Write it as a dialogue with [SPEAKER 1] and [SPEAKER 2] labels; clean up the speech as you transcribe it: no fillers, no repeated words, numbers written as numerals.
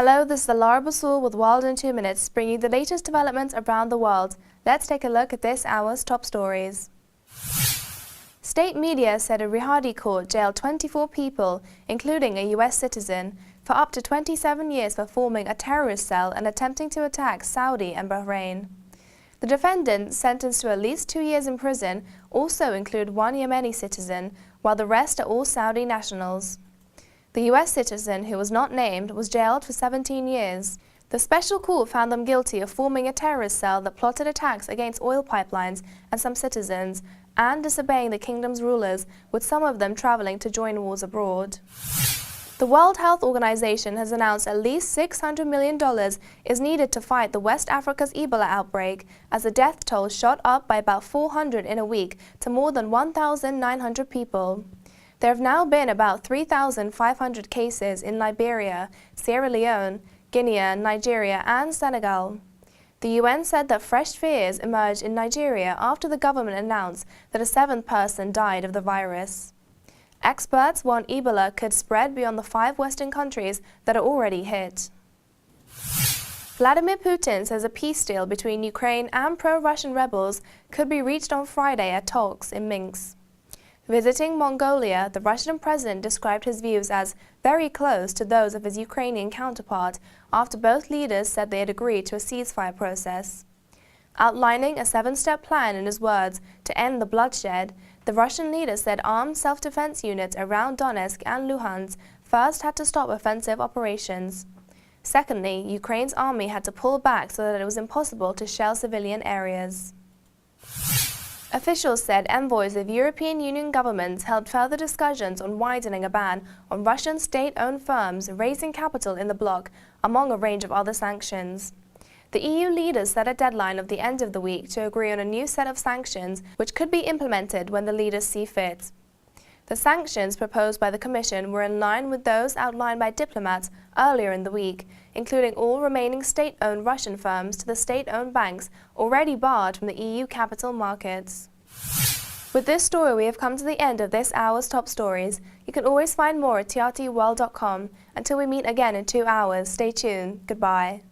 [SPEAKER 1] Hello, this is Alara Basul with World in 2 Minutes, bringing you the latest developments around the world. Let's take a look at this hour's top stories. State media said a Riyadh court jailed 24 people, including a US citizen, for up to 27 years for forming a terrorist cell and attempting to attack Saudi and Bahrain. The defendants, sentenced to at least 2 years in prison, also include one Yemeni citizen, while the rest are all Saudi nationals. The US citizen, who was not named, was jailed for 17 years. The special court found them guilty of forming a terrorist cell that plotted attacks against oil pipelines and some citizens, and disobeying the kingdom's rulers, with some of them traveling to join wars abroad. The World Health Organization has announced at least $600 million is needed to fight the West Africa's Ebola outbreak, as the death toll shot up by about 400 in a week to more than 1,900 people. There have now been about 3,500 cases in Liberia, Sierra Leone, Guinea, Nigeria and Senegal. The UN said that fresh fears emerged in Nigeria after the government announced that a 7th person died of the virus. Experts warn Ebola could spread beyond the 5 Western countries that are already hit. Vladimir Putin says a peace deal between Ukraine and pro-Russian rebels could be reached on Friday at talks in Minsk. Visiting Mongolia, the Russian president described his views as very close to those of his Ukrainian counterpart after both leaders said they had agreed to a ceasefire process. Outlining a 7-step plan, in his words, to end the bloodshed, the Russian leader said armed self-defense units around Donetsk and Luhansk first had to stop offensive operations. Secondly, Ukraine's army had to pull back so that it was impossible to shell civilian areas. Officials said envoys of European Union governments held further discussions on widening a ban on Russian state-owned firms raising capital in the bloc, among a range of other sanctions. The EU leaders set a deadline of the end of the week to agree on a new set of sanctions, which could be implemented when the leaders see fit. The sanctions proposed by the Commission were in line with those outlined by diplomats earlier in the week, including all remaining state-owned Russian firms to the state-owned banks already barred from the EU capital markets. With this story, we have come to the end of this hour's top stories. You can always find more at trtworld.com. Until we meet again in 2 hours, stay tuned. Goodbye.